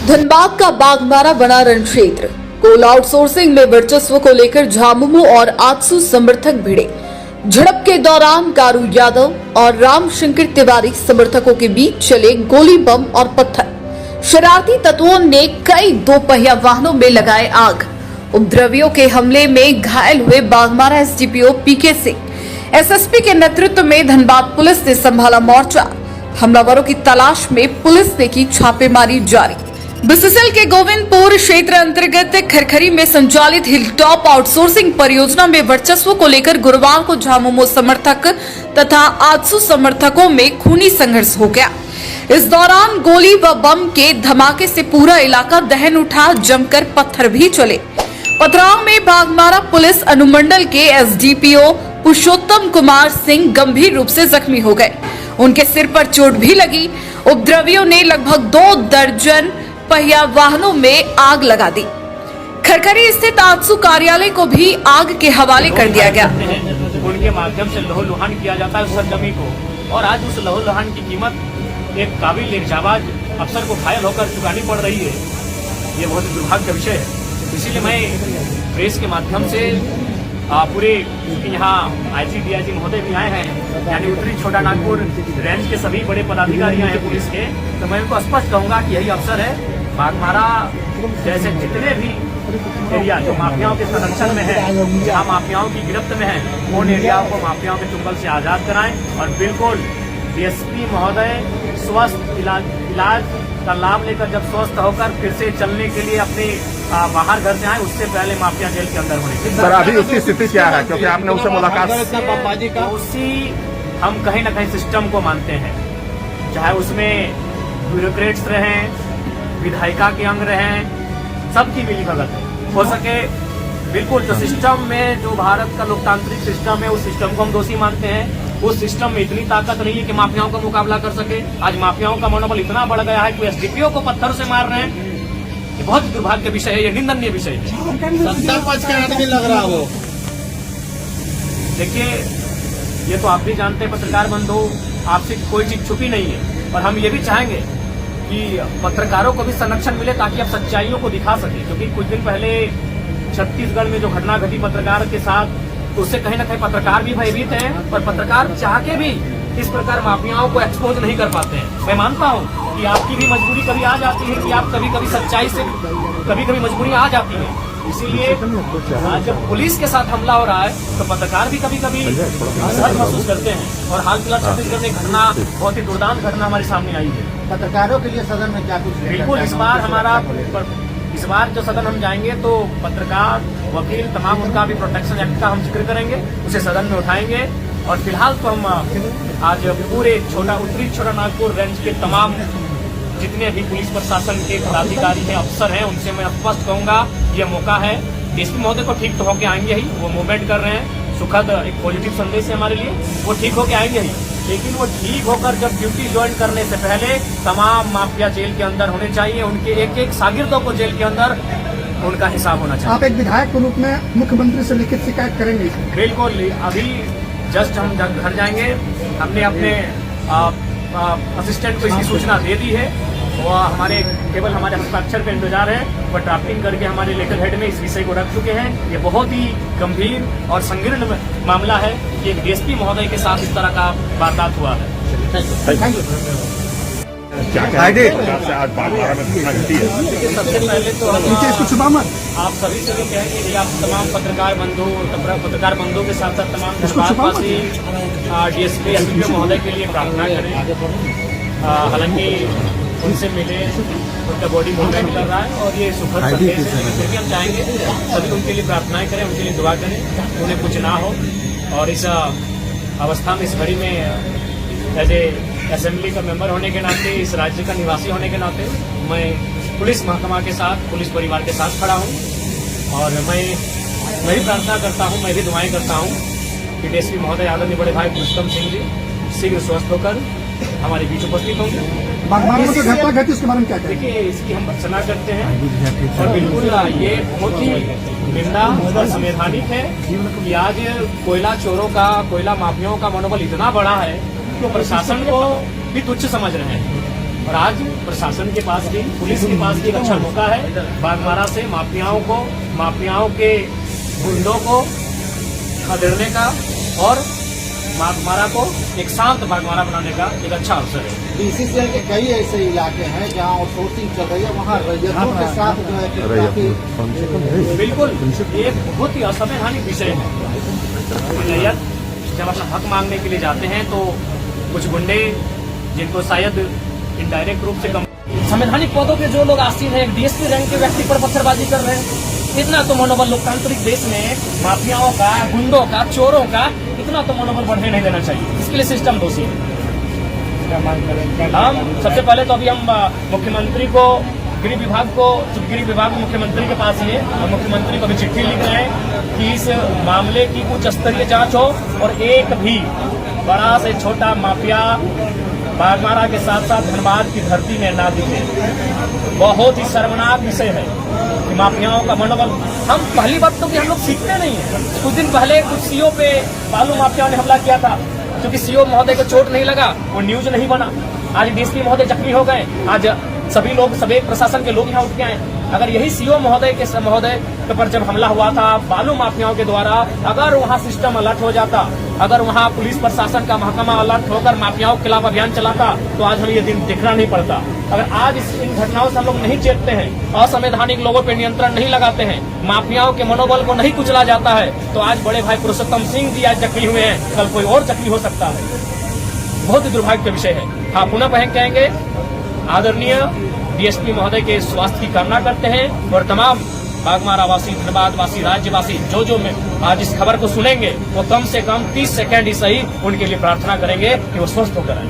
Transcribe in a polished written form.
धनबाद का बागमारा बना रण क्षेत्र। कोल आउटसोर्सिंग में वर्चस्व को लेकर झामुमो और आजसू समर्थक भिड़े। झड़प के दौरान कारू यादव और राम शंकर तिवारी समर्थकों के बीच चले गोली, बम और पत्थर। शरारती तत्वों ने कई दोपहिया वाहनों में लगाए आग। उपद्रवियों के हमले में घायल हुए बागमारा एसडीपीओ पीके सिंह। एसएसपी के नेतृत्व में धनबाद पुलिस ने संभाला मोर्चा। हमलावरों की तलाश में पुलिस ने की छापेमारी जारी। बीसीसीएल के गोविंदपुर क्षेत्र अंतर्गत खरखरी में संचालित हिलटॉप आउटसोर्सिंग परियोजना में वर्चस्व को लेकर गुरुवार को झामुमो समर्थक तथा आजसू समर्थकों में खूनी संघर्ष हो गया। इस दौरान गोली व बम के धमाके से पूरा इलाका दहन उठा। जमकर पत्थर भी चले। पथराव में बागमारा पुलिस अनुमंडल के एसडीपीओ पुरुषोत्तम कुमार सिंह गंभीर रूप से जख्मी हो गए। उनके सिर पर चोट भी लगी। उपद्रवियों ने लगभग 2 दर्जन पहिया वाहनों में आग लगा दी। खरखरी स्थित आजसू कार्यालय को भी आग के हवाले कर दिया गया। उनके माध्यम से लहूलुहान किया जाता है उस सरजमी को, और आज उस लहूलुहान की कीमत एक काबिल एक जाबाज अफसर को घायल होकर चुकानी पड़ रही है। ये बहुत दुर्भाग्य का विषय है। इसीलिए मैं प्रेस के माध्यम से पूरे यहाँ आईजी महोदय भी आए हैं, यानी उत्तरी छोटा नागपुर रेंज के सभी बड़े पदाधिकारी हैं पुलिस के, तो मैं उनको स्पष्ट कहूंगा कि यही अवसर है। बागमारा जैसे जितने भी एरिया जो माफियाओं के संरक्षण में है, जहाँ माफियाओं की गिरफ्त में है, उन एरियाओं को माफियाओं के चुंगल से आजाद कराएं और बिल्कुल डीएसपी महोदय स्वस्थ इलाज का लाभ लेकर जब स्वस्थ होकर फिर से चलने के लिए अपने बाहर घर से आए, उससे पहले माफिया जेल के अंदर होने की। सर अभी उसकी स्थिति क्या है, क्योंकि आपने उससे मुलाकात उसी हम कहीं ना कहीं सिस्टम को मानते हैं, चाहे उसमें ब्यूरोक्रेट्स रहें, विधायिका के अंग रहें, सबकी मिली भगत है। हो सके बिल्कुल जो सिस्टम में जो भारत का लोकतांत्रिक सिस्टम है उस सिस्टम को हम दोषी मानते हैं। उस सिस्टम में इतनी ताकत नहीं है कि माफियाओं का मुकाबला कर सके। आज माफियाओं का मनोबल इतना बढ़ गया है कि एसडीपीओ को पत्थर से मार रहे हैं। ये बहुत दुर्भाग्य विषय है, ये निंदनीय विषय है। सत्ता पक्ष का आदमी लग रहा वो। देखिए, ये तो आप भी जानते हैं पत्रकार बंधु, आपसे कोई चीज छुपी नहीं है, और हम ये भी चाहेंगे कि पत्रकारों को भी संरक्षण मिले ताकि आप सच्चाइयों को दिखा सके। क्योंकि कुछ दिन पहले छत्तीसगढ़ में जो घटना घटी पत्रकार के साथ, तो उससे कहीं ना कहीं पत्रकार भी भयभीत हैं, और पत्रकार चाह के भी इस प्रकार माफियाओं को एक्सपोज नहीं कर पाते हैं। मैं मानता हूं कि आपकी भी मजबूरी कभी आ जाती है कि आप कभी कभी सच्चाई से कभी मजबूरी आ जाती है। इसीलिए आज जब पुलिस के साथ हमला हो रहा है तो पत्रकार भी कभी असहज महसूस करते हैं। और हाल फिलहाल छत्तीसगढ़ में घटना बहुत ही दुर्दांत घटना हमारे सामने आई है। पत्रकारों के लिए सदन में क्या कुछ बिल्कुल इस बार जो सदन हम जाएंगे तो पत्रकार, वकील, तमाम उनका भी प्रोटेक्शन एक्ट का हम जिक्र करेंगे, उसे सदन में उठाएंगे। और फिलहाल तो हम आज पूरे उत्तरी छोटा नागपुर रेंज के तमाम जितने भी पुलिस प्रशासन के पदाधिकारी हैं, अफसर हैं, उनसे मैं स्पष्ट कहूंगा ये मौका है। डीएसपी महोदय को ठीक तो होके आएंगे ही, वो मूवमेंट कर रहे हैं, सुखद एक पॉजिटिव संदेश है हमारे लिए, वो ठीक होके आएंगे ही। लेकिन वो ठीक होकर जब ड्यूटी ज्वाइन करने से पहले तमाम माफिया जेल के अंदर होने चाहिए। उनके एक शागिर्दों को जेल के अंदर उनका हिसाब होना चाहिए। आप एक विधायक के रूप में मुख्यमंत्री से लिखित शिकायत करेंगे? बिल्कुल, अभी जस्ट हम घर जाएंगे। हमने अपने असिस्टेंट को इसकी सूचना दे दी है। वो केवल हमारे हस्ताक्षर पे इंतजार है। वो ड्राफ्टिंग करके हमारे लेटर हेड में इस विषय को रख चुके हैं। ये बहुत ही गंभीर और संकीर्ण मामला है कि एक डीएसपी महोदय के साथ इस तरह का वारदात हुआ है। Thank you. आज बागमारा में घटना घटी है। सबसे पहले तो आप सभी से भी कहेंगे कि आप तमाम पत्रकार बंधु के साथ साथ तमाम धनबादवासी डीएसपी एसडीपीओ महोदय के लिए प्रार्थना करें। हालांकि उनसे मिले, उनका बॉडी मूवमेंट कर रहा है और ये सुखद संदेश है। फिर भी हम चाहेंगे सभी उनके लिए प्रार्थनाएं करें, उनके लिए दुआ करें, उन्हें कुछ ना हो। और इस अवस्था में, इस घड़ी में एज ए असेंबली का मेंबर होने के नाते, इस राज्य का निवासी होने के नाते मैं पुलिस महकमा के साथ, पुलिस परिवार के साथ खड़ा हूँ। और मैं भी प्रार्थना करता हूँ, मैं भी दुआएं करता हूँ कि डीएसपी महोदय आदरणीय बड़े भाई पुरुषोत्तम सिंह जी शीघ्र स्वस्थ होकर हमारे बीच उपस्थित होंगे। बागमारा में जो घटना घटी उसके बारे में क्या कहेंगे? देखिए, इसकी हम भर्त्सना करते हैं और बिल्कुल ये बहुत ही निंदा और संवैधानिक है कि आज कोयला चोरों का, कोयला माफियाओं का मनोबल इतना बड़ा है कि वो प्रशासन को भी तुच्छ समझ रहे हैं। और आज प्रशासन के पास भी, पुलिस के पास भी एक अच्छा मौका है बागमारा से माफियाओं के गुंडों को खदेड़ने का और बागमारा को एक शांत बागमारा बनाने का एक अच्छा अवसर है। बीसीसीएल के कई ऐसे इलाके हैं जहां आउटसोर्सिंग चल रही है, वहां रैयतों के साथ जो है कि काफी बिल्कुल ये बहुत ही असंवैधानिक विषय है। रैयत जब अपना हक मांगने के लिए जाते हैं तो कुछ गुंडे, जिनको शायद इनडायरेक्ट रूप से कम संवैधानिक पदों पे जो लोग आसीन है, एक डीएसपी रैंक के व्यक्ति पर पत्थरबाजी कर रहे हैं। इतना तो मनोबल लोकतांत्रिक देश में माफियाओं का, गुंडों का, चोरों का इतना तो मनोबल बढ़ने नहीं देना चाहिए। इसके लिए सिस्टम दोषी है। हम सबसे पहले तो अभी हम मुख्यमंत्री को, गृह विभाग मुख्यमंत्री के पास ही है और मुख्यमंत्री को भी चिट्ठी लिख रहे हैं कि इस मामले की उच्च स्तरीय जांच हो और एक भी बड़ा से छोटा माफिया बागमारा के साथ साथ धनबाद की धरती में ना दिखे। बहुत ही शर्मनाक विषय है कि माफियाओं का मनोबल, हम पहली बात तो कि हम लोग सीखते नहीं है। कुछ दिन पहले कुछ सीओ पे बालू माफियाओं ने हमला किया था, क्योंकि सीओ महोदय को चोट नहीं लगा, वो न्यूज नहीं बना। आज डीएसपी महोदय जख्मी हो गए, आज सभी लोग, सभी प्रशासन के लोग यहाँ उठ के आए। अगर यही सीओ महोदय के पर जब हमला हुआ था बालू माफियाओं के द्वारा, अगर वहाँ सिस्टम अलर्ट हो जाता, अगर वहाँ पुलिस प्रशासन का महकमा अलर्ट होकर माफियाओं के खिलाफ अभियान चलाता, तो आज हमें ये दिन देखना नहीं पड़ता। अगर आज इन घटनाओं से हम लोग नहीं चेतते हैं, असंवैधानिक लोगों पर नियंत्रण नहीं लगाते हैं, माफियाओं के मनोबल को नहीं कुचला जाता है, तो आज बड़े भाई पुरुषोत्तम सिंह जी आज जख्मी हुए हैं, कल कोई और जख्मी हो सकता है। बहुत ही दुर्भाग्य का विषय है। हाँ, पुनः कहेंगे आदरणीय डीएसपी महोदय के स्वास्थ्य की कामना करते हैं और तमाम बागमारा वासी, धनबाद वासी, राज्यवासी जो में आज इस खबर को सुनेंगे वो कम से कम 30 सेकंड ही सही उनके लिए प्रार्थना करेंगे कि वो स्वस्थ होकर आए।